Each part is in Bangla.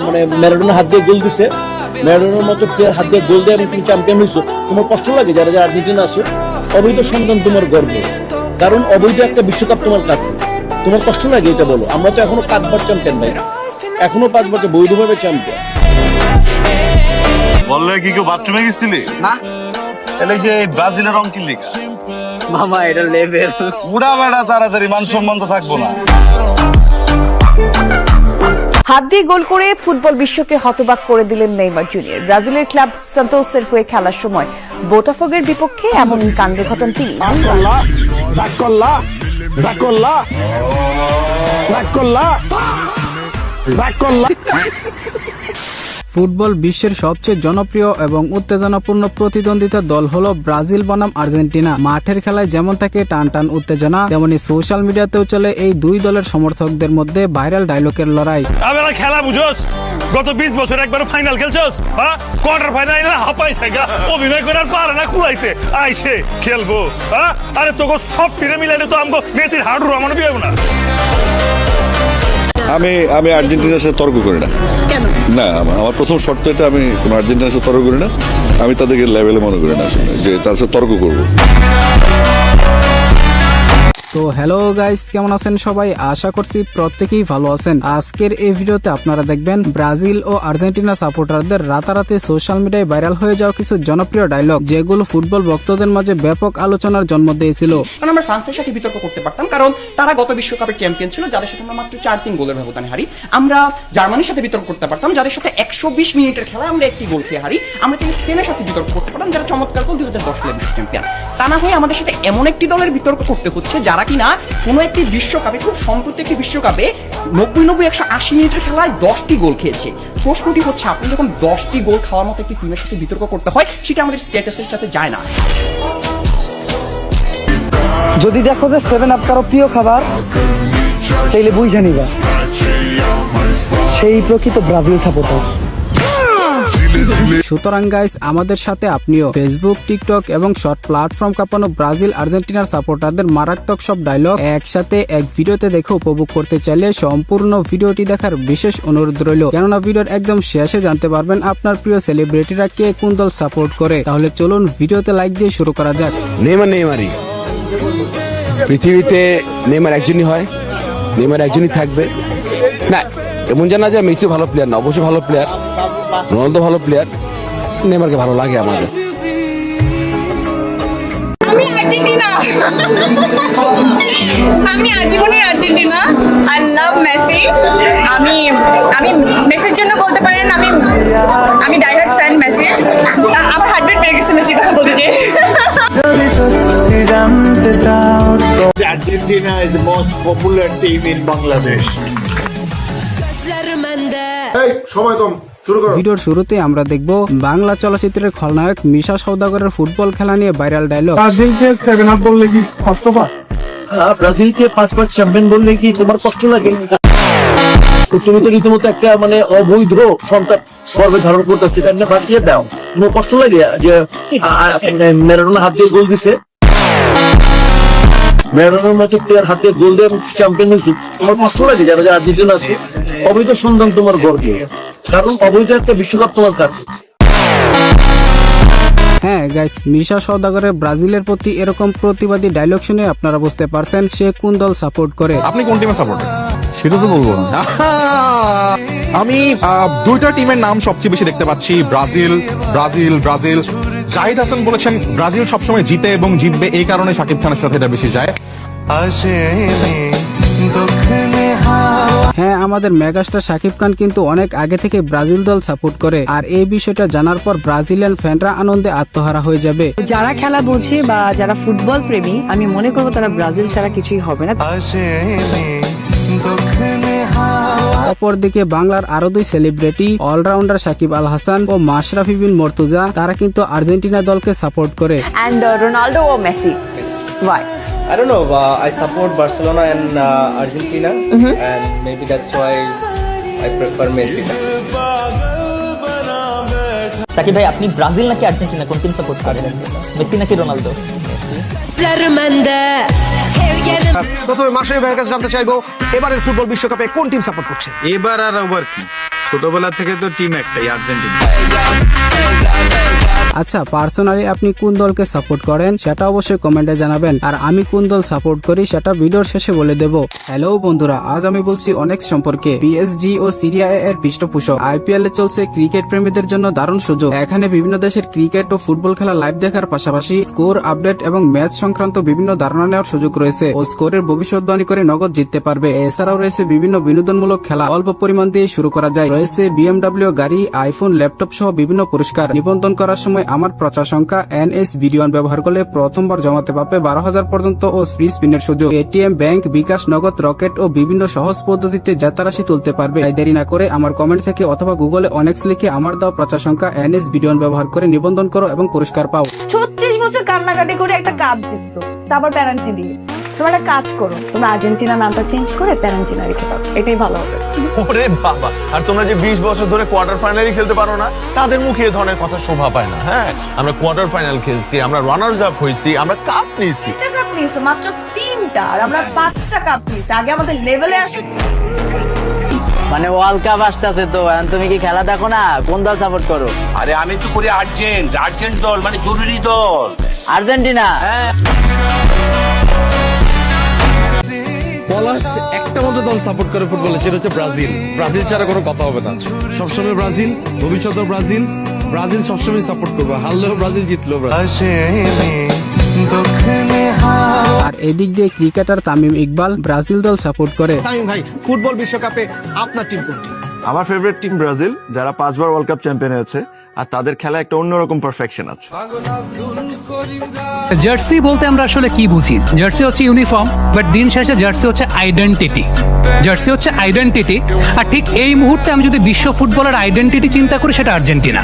মানে ম্যারাডোনা হাত দিয়ে গোল দিছে, ম্যারাডোনার মতো প্লেয়ার হাত দিয়ে গোল দিয়ে তুমি চ্যাম্পিয়ন হয়েছো, তোমার কষ্ট লাগে? যারা যারা আর্জেন্টিনা আছে, অবৈধ সন্তান তোমার গর্ব, কারণ অবৈধ একটা বিশ্বকাপ তোমার কাছে, তোমার কষ্ট লাগে এটা বলো? আমরা তো এখনো 5 বার চ্যাম্পিয়ন ভাই, এখনো 5 বছর বৈধভাবে চ্যাম্পিয়ন। বললে কি কেউ বাথরুমে গেছিলি না এলে যে ব্রাজিলের রং কিনলি মামা, এটা লেভেল উড়া বেড়া, তাড়াতাড়ি মান সম্মান তো থাকবো না। হাত দিয়ে গোল করে ফুটবল বিশ্বকে হতবাক করে দিলেন নেইমার জুনিয়র। ব্রাজিলের ক্লাব সান্তোসের হয়ে খেলার সময় বোটাফোগের বিপক্ষে এমন কাণ্ড ঘটান তিনি। ফুটবল বিশ্বের সবচেয়ে জনপ্রিয় এবং উত্তেজনাপূর্ণ প্রতিদ্বন্দ্বিতা দল হলো ব্রাজিল বনাম আর্জেন্টিনা। মাঠের খেলায় যেমন থাকে টান টান উত্তেজনা, তেমনি সোশ্যাল মিডিয়াতেও চলে এই দুই দলের সমর্থকদের মধ্যে ভাইরাল ডায়লগের লড়াই। খেলা বুঝোস, গত 20 বছর একবার ফাইনাল খেলছস, হ্যাঁ কোয়ার্টার ফাইনাল হাঁপাই থাকা অভিনয় করার পারে না, খুলাইতে আইছে খেলবো, হ্যাঁ আরে তোকে সব ফিরে মিলাইলে তো আমগো মেথির হাড়ু রমানো বিয়ে না। আমি আর্জেন্টিনার সাথে তর্ক করি না। না, আমার প্রথম শর্ত এটা, আমি কোনো আর্জেন্টিনার সাথে তর্ক করি না। আমি তাদেরকে লেভেলে মনে করি না যে তাদের সাথে তর্ক করবো। তো হ্যালো গাইস, কেমন আছেন সবাই? আশা করছি প্রত্যেকেই ভালো আছেন। আজকের এই ভিডিওতে আপনারা দেখবেন ব্রাজিল ও আর্জেন্টিনা সাপোর্টারদের রাতারাতি সোশ্যাল মিডিয়ায় ভাইরাল হয়ে যাওয়া কিছু জনপ্রিয় ডায়লগ, যেগুলো ফুটবল ভক্তদের মাঝে ব্যাপক আলোচনার জন্ম দিয়েছিল। আমরা ফ্রান্সের সাথে বিতর্ক করতে পারতাম, কারণ তারা গত বিশ্বকাপের চ্যাম্পিয়ন ছিল, যাদের সাথে আমরা মাত্র 4-3 গোলের ব্যবধানে হারি। আমরা জার্মানির সাথে বিতর্ক করতে পারতাম, যাদের সাথে 120 মিনিটের খেলায় আমরা 1টি গোল খেয়ে হারি। আমরা চাইলে স্পেনের সাথে বিতর্ক করতে পারতাম, যারা চমৎকার গোল 2010 সালে বিশ্ব চ্যাম্পিয়ন। তা না হয়ে আমাদের সাথে এমন একটি দলের বিতর্ক করতে হচ্ছে যারা কিনা কোনো একটি বিশ্বকাপে, খুব সম্প্রতি একটি বিশ্বকাপে 90-180 মিনিটের খেলায় 10টি গোল খেয়েছে। প্রশ্নটি হচ্ছে, আপনি যখন 10টি গোল খাওয়ার মতো একটি টিমের সাথে বিতর্ক করতে হয়, সেটা আমাদের স্ট্যাটাসের সাথে যায় না। যদি দেখো যে 7 আপ কারো প্রিয় খাবার, তাইলে বুঝে নিবা সেই প্রকৃত ব্রাজিল সাপোর্টার। সুতরাং গাইস, আমাদের সাথে আপনিও ফেসবুক, টিকটক এবং শর্ট প্ল্যাটফর্ম কাঁপানো ব্রাজিল আর্জেন্টিনার সাপোর্টারদের মারাত্মক সব ডায়লগ একসাথে এক ভিডিওতে দেখে উপভোগ করতে চাইলে সম্পূর্ণ ভিডিওটি দেখার বিশেষ অনুরোধ রইল, কেননা ভিডিওর একদম শেষে জানতে পারবেন আপনার প্রিয় সেলিব্রিটিরা কে কোন দল সাপোর্ট করে। তাহলে চলুন ভিডিওতে লাইক দিয়ে শুরু করা যাক। নেইমারই পৃথিবীতে নেইমার একজনই হয়, নেইমার একজনই থাকবে। না, এমন জানা যায় মেসি ভালো প্লেয়ার না, অবশ্যই ভালো প্লেয়ার, রোনালদো ভালো প্লেয়ার, নেইমারকে ভালো লাগে আমাদের। আমি আর্জেন্টিনা, আমি আজীবনের আর্জেন্টিনা। I love Messi. আমি মেসির জন্য বলতে পারেন আমি ডাইহার্ড ফ্যান মেসির। আমার হার্টবিট বেড়ে গেছে মেসির কথা বলতে যে। Argentina is the most popular team in Bangladesh. ভিডিওর শুরুতে আমরা দেখব বাংলা চলচ্চিত্রের খলনায়ক মিশা সওদাগরের ফুটবল খেলা নিয়ে ভাইরাল ডায়লগ। ব্রাজিলকে 7 আপ বললে কি কষ্ট পায়? ব্রাজিলকে 5 বার চ্যাম্পিয়ন বললে কি তোমার কষ্ট লাগে? তুমি তো রীতিমতো একটা মানে অবৈধ সন্তান গর্ভে ধারণ করতেছে, এটা না বাদ দিয়ে দাও। তোমার কষ্ট লাগে যে ম্যারাডোনা হাত দিয়ে গোল দিছে, ম্যারাডোনার মতো প্লেয়ার হাত দিয়ে গোল দিয়ে চ্যাম্পিয়ন হয়েছে, তোমার কষ্ট লাগে? যারা যারা আর্জেন্টিনা আছে, অবৈধ সন্তান তোমার গর্বে, কারণ অবৈধ একটা বিশ্বকাপ তোমার কাছে। হ্যাঁ গাইস, মিশা সওদাগরের ব্রাজিলের প্রতি এরকম প্রতিবাদী ডায়লগ শুনে আপনারা বুঝতে পারছেন সে কোন দল সাপোর্ট করে। আপনি কোন টিমে সাপোর্ট? সেটা তো বলবো না। আমি 2টা টিমের নাম সবচেয়ে বেশি দেখতে পাচ্ছি, ব্রাজিল। জাহিদ হাসান বলেছেন ব্রাজিল সবসময় জিতে এবং জিতবে, এই কারণে শাকিব খানের সাথে এটা বেশি যায়। হ্যাঁ, আমাদের মেগাস্টার শাকিব খান কিন্তু অনেক আগে থেকে ব্রাজিল দল সাপোর্ট করে, আর এই বিষয়টা জানার পর ব্রাজিলিয়ান ফ্যানরা আনন্দে আত্মহারা হয়ে যাবে। যারা খেলা বোঝে বা যারা ফুটবল প্রেমী, আমি মনে করবো তারা ব্রাজিল ছাড়া কিছুই হবে না। অপরদিকে বাংলার আরো 2 সেলিব্রিটি অলরাউন্ডার সাকিব আল হাসান ও মাশরাফি বিন মর্তুজা, তারা কিন্তু আর্জেন্টিনা দলকে সাপোর্ট করে। And Ronaldo or Messi? Why? I don't know. I support Barcelona and Argentina, and maybe that's why I prefer Messi. Shakib ভাই, আপনি ব্রাজিল নাকি আর্জেন্টিনা, কোন টিম সাপোর্ট করেন? মেসি নাকি রোনালদো? প্রথমে মাশরাফি ভাইয়ের কাছে জানতে চাইবো, এবারের ফুটবল বিশ্বকাপে কোন টিম সাপোর্ট করছে? এবার আর আবার কি ছোটবেলা থেকে তো টিম একটাই, আর্জেন্টিনা। আচ্ছা, পার্সোনালি আপনি কোন দলকে সাপোর্ট করেন সেটা অবশ্যই কমেন্টে জানাবেন, আর আমি কোন দল সাপোর্ট করি সেটা ভিডিওর শেষে বলে দেব। হ্যালো বন্ধুরা, আজ আমি বলছি অনেক সম্পর্কে। পিএসজি ও সিরিয়া এর পৃষ্ঠপোষক আইপিএল এ চলছে ক্রিকেট প্রেমীদের জন্য দারুণ সুযোগ। এখানে বিভিন্ন দেশের ক্রিকেট ও ফুটবল খেলা লাইভ দেখার পাশাপাশি স্কোর আপডেট এবং ম্যাচ সংক্রান্ত বিভিন্ন ধারণা নেওয়ার সুযোগ রয়েছে ও স্কোরের ভবিষ্যৎবাণী করে নগদ জিততে পারবে। এছাড়াও রয়েছে বিভিন্ন বিনোদনমূলক খেলা, অল্প পরিমাণ দিয়ে শুরু করা যায়। রয়েছে বিএমডব্লিউ গাড়ি, আইফোন, ল্যাপটপ সহ বিভিন্ন পুরস্কার। নিবন্ধন করার সময় আমার প্রচার সংখ্যা NS ভিডিওন ব্যবহার করলে প্রথমবার জমাতে পারবে 12,000 পর্যন্ত ও ফ্রি স্পিনের সুযোগ। এটিএম, ব্যাংক, বিকাশ, নগদ, রকেট ও বিভিন্ন সহজ পদ্ধতিতে জেতারাশি তুলতে পারবে। তাই দেরি না করে আমার কমেন্ট থেকে অথবা গুগলে অনেক্স লিখে আমার দেওয়া প্রচার সংখ্যা NS ভিডিওন ব্যবহার করে নিবন্ধন করো এবং পুরস্কার পাও। 36 বছর কান্নাকাটি করে একটা কাপ জিতছো, তারপর পেনাল্টি দিয়ে। তোমরা একটা কাজ করো, তোমরা আর্জেন্টিনা নামটা চেঞ্জ করে পেনাল্টিনা রেখে দাও, এটাই ভালো হবে। ওরে বাবা, আর তোমরা যে 20 বছর ধরে কোয়ার্টার ফাইনালই খেলতে পারো না, তাদের মুখে এই ধরনের কথা শোভা পায় না। হ্যাঁ, আমরা কোয়ার্টার ফাইনাল খেলছি, আমরা রানার্স আপ হইছি, আমরা কাপ নিয়েছি। একটা কাপ নিয়েছো মাত্র 3টা, আর আমরা 5টা কাপ নিয়েছি। আগে আমাদের লেভেলে আসো। মানে ওয়ার্ল্ড কাপ আসতেছে তো, তুমি কি খেলা দেখো না? কোন দল সাপোর্ট করো? আরে আমি তো করি আর্জেন্ট দল, মানে জরুরি দল, আর্জেন্টিনা। পলাশ একটা মতো দল সাপোর্ট করে ফুটবলে, সেটা হচ্ছে ব্রাজিল। ব্রাজিল ছাড়া কোনো কথা হবে না। সবসময় ব্রাজিল, ভবিষ্যতেও ব্রাজিল। ব্রাজিল সবসময় সাপোর্ট করবো, হারলেও ব্রাজিল, জিতলেও ব্রাজিল। আর এদিক দিয়ে ক্রিকেটার তামিম ইকবাল ব্রাজিল দল সাপোর্ট করে। তামিম ভাই, ফুটবল বিশ্বকাপে আপনার টিম কোনটি? আমার ফেভারিট টিম ব্রাজিল, যারা 5 বার ওয়ার্ল্ড কাপ চ্যাম্পিয়ন হয়েছে, আর তাদের খেলা একটা অন্যরকম পারফেকশন আছে। জার্সি বলতে আমরা আসলে কি বুঝি? জার্সি হচ্ছে ইউনিফর্ম, বাট দিন শেষে জার্সি হচ্ছে আইডেন্টিটি। জার্সি হচ্ছে আইডেন্টিটি, আর ঠিক এই মুহূর্তে আমি যদি বিশ্ব ফুটবলের আইডেন্টিটি চিন্তা করি, সেটা Argentina,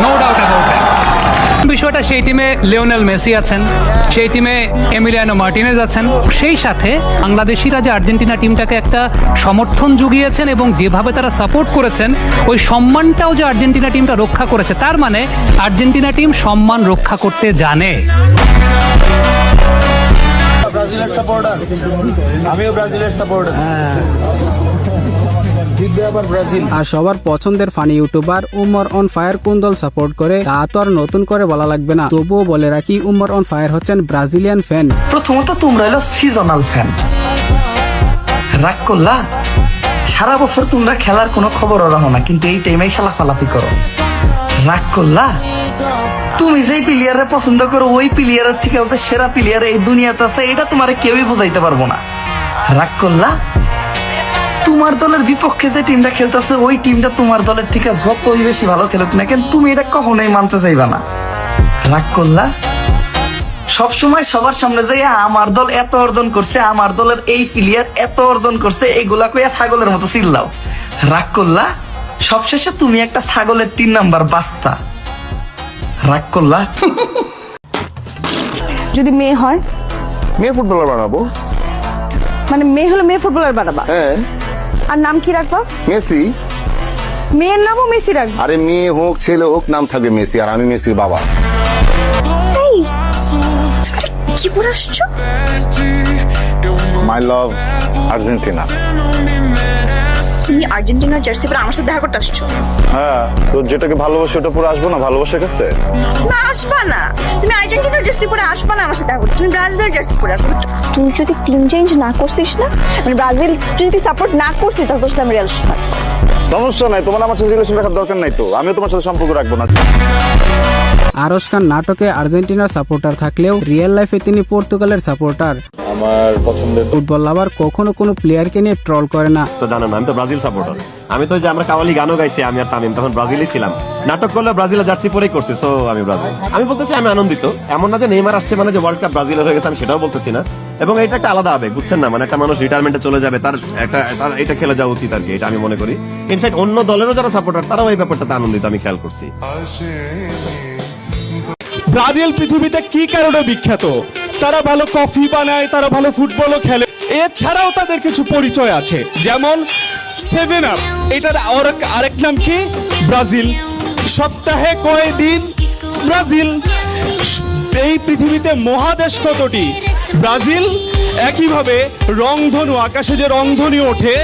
no doubt about that. বিষয়টা সেই টিমে লিওনেল মেসি আছেন, সেই টিমে এমিলিয়ানো মার্টিনেজ আছেন, সেই সাথে বাংলাদেশিরা যে আর্জেন্টিনা টিমটাকে একটা সমর্থন জুগিয়েছেন এবং যেভাবে তারা সাপোর্ট করেছেন, ওই সম্মানটাও যে আর্জেন্টিনা টিমটা রক্ষা করেছে। তার মানে আর্জেন্টিনা টিম সম্মান রক্ষা করতে জানে। ব্রাজিলের সাপোর্টার, আমিও ব্রাজিলের সাপোর্টার। আর সবার পছন্দের funny YouTuber Umar on fire কোন দল সাপোর্ট করে তা তো আর নতুন করে বলা লাগবে না, তবুও বলে রাখি উমর অন ফায়ার হচ্ছেন ব্রাজিলিয়ান ফ্যান। প্রথমত তোমরা হলো সিজনাল ফ্যান। রাগ করলা? সারা বছর তোমরা খেলার কোনো খবরও রাখো না, কিন্তু এই টাইমে লাফালাফি করো। রাগ করলা? তুমি যেই প্লেয়ারে পছন্দ করো, ওই প্লেয়ারের থেকে সেরা প্লেয়ার এই দুনিয়াতে আছে, এটা তোমার কেউই বুঝাইতে পারবো না। রাগ করলা? তোমার দলের বিপক্ষে যে টিমটা খেলতেছে, ওই টিমটা তোমার দলের থেকে যতই বেশি ভালো খেলুক না কেন, তুমি এটা কখনোই মানতে চাইবা না। রাগ করলা? সবসময় সবার সামনে যাই আমার দল এত অর্জন করছে, আমার দলের এই প্লেয়ার এত অর্জন করছে, এগুলা কইয়া ছাগলের মতো চিল্লাও। রাগ করলা? সবশেষে তুমি একটা ছাগলের 3 নাম্বার বাচ্চা। রাগ করলা? যদি মেয়ে হয়, মেয়ে ফুটবলার বানাবো। মানে মেয়ে হলে মেয়ে ফুটবলার বানাবা? হ্যাঁ। আর নাম কি রাখবা? মেসি। মেয়ের নামও মেসি রাখবা? আরে মেয়ে হোক ছেলে হোক, নাম থাকবে মেসি, আর আমি মেসির বাবা। এই কি পরে আসছো? মাই লাভ আর্জেন্টিনা। তুমি আর্জেন্টিনার জার্সি পরে আমার সাথে দেখা করতে আসছো? হ্যাঁ, তো যেটাকে ভালোবাসে ওটা পরে আসবো না, ভালোবাসার কাছে? না, আসবা না। তুমি আর্জেন্টিনার জার্সি পরে আসবা না আমার সাথে দেখা করতে, তুমি ব্রাজিলের জার্সি পরে আসবে। তুই যদি টিম চেঞ্জ না করছিস না, মানে ব্রাজিল যদি সাপোর্ট না করছিস, তাহলে তোর সাথে আমি রিলেশন রাখবো। সমস্যা নাই, তোমার আমার সাথে রিলেশন রাখার দরকার নাই তো, আমিও তোমার সাথে সম্পর্ক রাখবো না। আরশ খান নাটকে আর্জেন্টিনার সাপোর্টার থাকলেও রিয়েল লাইফে তিনি পর্তুগালের সাপোর্টার। আমার পছন্দের ফুটবল লাভার কখনো কোনো প্লেয়ারকে নিয়ে ট্রল করে না। তো জানো না, আমি তো ব্রাজিল সাপোর্টার। আমি তো যে আমরা কাওয়ালি গানও গাইছি, আমি আর তামিম তখন ব্রাজিলই ছিলাম। নাটক করলে ব্রাজিলের জার্সি পরেই করছি, সো আমি ব্রাজিল। আমি বলতে চাই আমি আনন্দিত। এমন না যে নেইমার আসছে মানে যে ওয়ার্ল্ড কাপ ব্রাজিলের হয়ে গেছে, আমি সেটাও বলতেছি না। এবং এটা একটা আলাদা আবেগ, বুঝছেন না? মানে একটা মানুষ রিটায়ারমেন্টে চলে যাবে, তার এটা খেলে যাওয়া উচিত আর কি, এটা আমি মনে করি। ইনফ্যাক্ট অন্য দলেরও যারা সাপোর্টার, তারাও এই ব্যাপারটাতে আনন্দিত, আমি খেয়াল করছি। ব্রাজিল পৃথিবীতে কি কারণে বিখ্যাত? তারা ভালো কফি বানায়, তারা ভালো ফুটবলও খেলে, এছাড়াও তাদের কিছু পরিচয় আছে, যেমন 7 আপ, এটার আরেক নাম কি? ব্রাজিল। সপ্তাহে কয় দিন? ব্রাজিল। এই পৃথিবীতে মহাদেশ কতটি? ব্রাজিল একইভাবে রংধনু, আকাশে যে রংধনু ওঠে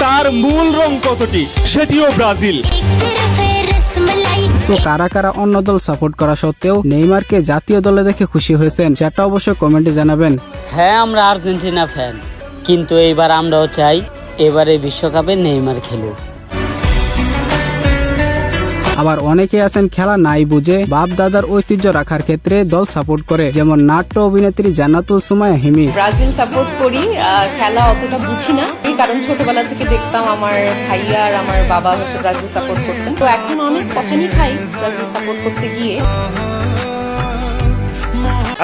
তার মূল রং কতটি, সেটিও ব্রাজিল। তো কারা কারা অন্য দল সাপোর্ট করা সত্ত্বেও নেইমারকে জাতীয় দলে দেখে খুশি হয়েছেন সেটা অবশ্যই কমেন্টে জানাবেন। হ্যাঁ, আমরা আর্জেন্টিনা ফ্যান, কিন্তু এইবার আমরাও চাই এবারে বিশ্বকাপে নেইমার খেলুক। আবার অনেকে আছেন খেলা নাই বুঝে বাপ দাদার ঐতিহ্য রাখার ক্ষেত্রে দল সাপোর্ট করে, যেমন নাট্য অভিনেত্রী জান্নাতুল সুমাইয়া হিমি। ব্রাজিল সাপোর্ট করি, খেলা অতটা বুঝি না, কারণ ছোটবেলা থেকে দেখতাম আমার ভাইয়া আর আমার বাবা হচ্ছে ব্রাজিল সাপোর্ট করতেন, তো এখন অনেক পছানি খাই ব্রাজিল সাপোর্ট করতে গিয়ে।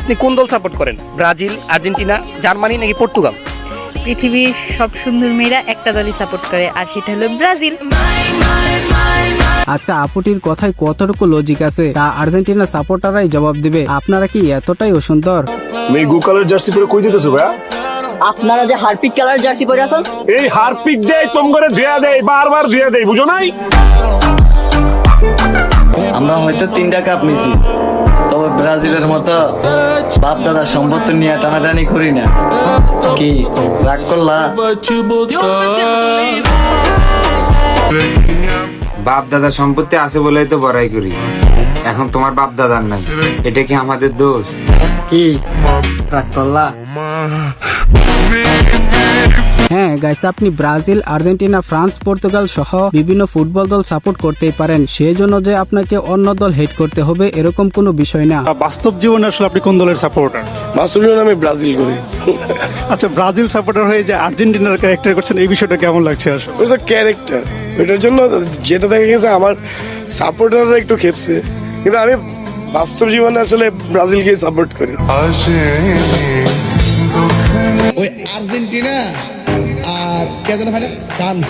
আপনি কোন দল সাপোর্ট করেন? ব্রাজিল, আর্জেন্টিনা, জার্মানি নাকি পর্তুগাল? পৃথিবীর সব সুন্দর মেয়েরা একটা দলই সাপোর্ট করে, আর সেটা হলো ব্রাজিল। আচ্ছা, আপুটির কথায় কতটুকু লজিক আছে তা আর্জেন্টিনা সাপোর্টাররাই জবাব দিবে। আপনারা কি এতটাই অসুন্দর? গো কালার জার্সি পরে কই যেতেছো ভাইয়া? আপনারা যে হারপিক কালার জার্সি পরে আছেন, এই হারপিক দেয় তোম করে ধুয়া দেয়, বারবার ধুয়া দেয়, বুঝো নাই? আমরা হয়তো 3টা কাপ নিছি, তবে ব্রাজিলের মতো বাপ দাদা সম্পত্তি নিয়ে টানাটানি করি না। কি রাগ করলা? বাপ দাদা সম্পত্তি আছে বলেই তো বড়াই করি, এখন তোমার বাপ দাদার নাই, এটা কি আমাদের দোষ? কি রাগ করলা? হ্যাঁ গাইস, আপনি ব্রাজিল, আর্জেন্টিনা, ফ্রান্স, পর্তুগাল সহ বিভিন্ন ফুটবল দল সাপোর্ট করতেই পারেন, সেই জন্য যে আপনাকে অন্য দল হেট করতে হবে এরকম কোনো বিষয় না। বাস্তব জীবনে আসলে আপনি কোন দলের সাপোর্টার? বাস্তব জীবনে আমি ব্রাজিল করি। আচ্ছা, ব্রাজিল সাপোর্টার হয়ে যে আর্জেন্টিনার ক্যারেক্টার করছেন, এই বিষয়টা কেমন লাগছে? আসলে ওই তো ক্যারেক্টার, ওইটার জন্য যেটা দেখা গেছে আমার সাপোর্টাররা একটু খেপছে, কিন্তু আমি বাস্তব জীবনে আসলে ব্রাজিলকে সাপোর্ট করি। ওই আর্জেন্টিনা আর কে জানে ফ্রান্স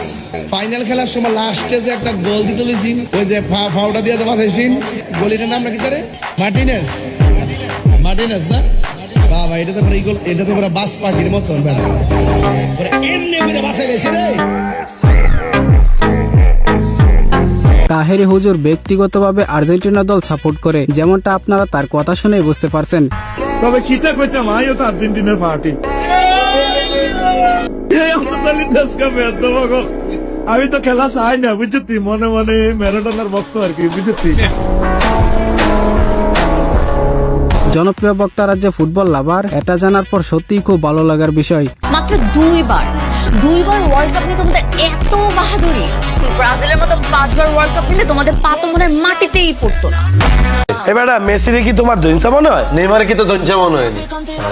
ফাইনাল খেলার সময় লাস্টে যে একটা গোল দিতে লইছিন, ওই যে ফাউটা দিয়ে যে বাঁচাইছিন, গোলিটার নাম নাকি তারে মার্টিনেস না বাবা, এটা তো পুরো গোল, এটা তো পুরো বাস পার্টির মতন বেড়া পুরো এমনি করে বাঁচাই গেছে রে। তাহেরি হুজুর ব্যক্তিগতভাবে আর্জেন্টিনা দল সাপোর্ট করে, যেমনটা আপনারা তার কথা শুনে বুঝতে পারছেন। তবে কিটা কইতাম, আইও তো আর্জেন্টিনার পার্টি, আমি তো খেলা চাই না, বুঝছি মনে মনে ম্যারাডোনার ভক্ত আর কি, বুঝছি। জনপ্রিয় বক্তা রাজ্যে ফুটবল লাভার, এটা জানার পর সত্যিই খুব ভালো লাগার বিষয়। মাত্র দুইবার ওয়ার্ল্ড কাপ নিয়ে তোমাদের এত বাহাদুরি, ব্রাজিলের মতো 5বার ওয়ার্ল্ড কাপ নিলে তোমাদের পা তো মনে হয় মাটিতেই পড়তো না। এবারে মেসিরে কি তোমার দইনসা মনে হয়? নেইমারে কি তো দইনসা মনে হয়নি?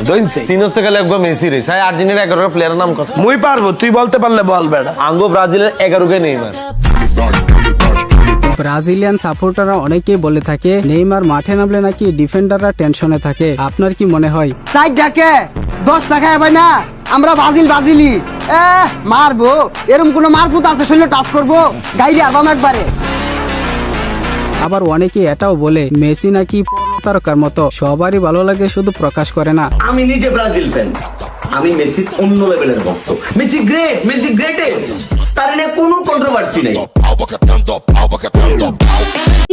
দইনসা সিনোস থেকে লাগবে মেসিরে, সাই আর্জেন্টিনার 11 প্লেয়ারের নাম কত? মুই পারবো, তুই বলতে পারলে বল বেটা। আঙ্গো ব্রাজিলের 11কে নেইমার। ব্রাজিলিয়ান সাপোর্টাররা অনেকেই বলে থাকে নেইমার মাঠে নামলে নাকি ডিফেন্ডাররা টেনশনে থাকে, আপনার কি মনে হয়? 60 টাকা 10 টাকা ভাই না, আমরা ব্রাজিলি মারবো, এরকম কোন মারপুত আছে শরীরে টাচ করবো গাইরে আবাম একবারে। আবার অনেকে এটাও বলে মেসি নাকি তারকার মতো, সবারই ভালো লাগে, শুধু প্রকাশ করে না। আমি নিজে ব্রাজিল ফ্যান, আমি মেসির অন্য লেভেলের ভক্ত। মেসি গ্রেট, মেসি গ্রেটেস্ট, তার নিয়ে কোনো কন্ট্রোভার্সি নেই।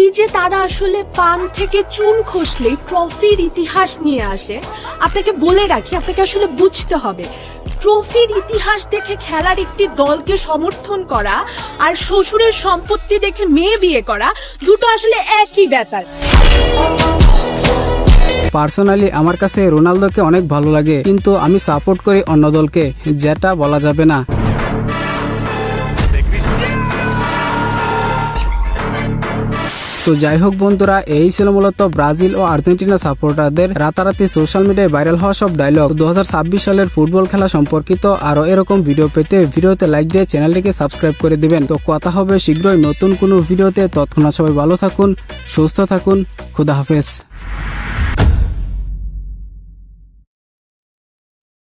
এই যে তারা আসলে পান থেকে চুন খসলেই ট্রফির ইতিহাস নিয়ে আসে, আপনাকে বলে রাখি, আপনাকে আসলে বুঝতে হবে ট্রফির ইতিহাস দেখে খেলার একটি দলকে সমর্থন করা আর শ্বশুরের সম্পত্তি দেখে মেয়ে বিয়ে করা দুটো আসলে একই ব্যাপার। পার্সোনালি আমার কাছে রোনালদোকে অনেক ভালো লাগে, কিন্তু আমি সাপোর্ট করি অন্য দলকে, যেটা বলা যাবে না। তো যাই হোক বন্ধুরা, এই ছিল মূলত ব্রাজিল ও আর্জেন্টিনা সাপোর্টারদের রাতারাতি সোশ্যাল মিডিয়ায় ভাইরাল হওয়া সব ডায়লগ। 2026 সালের ফুটবল খেলা সম্পর্কিত আরো এরকম ভিডিও পেতে ভিডিওতে লাইক দিয়ে চ্যানেলটিকে সাবস্ক্রাইব করে দিবেন। তো কথা হবে শীঘ্রই নতুন কোনো ভিডিওতে, ততক্ষণ সবাই ভালো থাকুন, সুস্থ থাকুন, খুদা হাফেজ।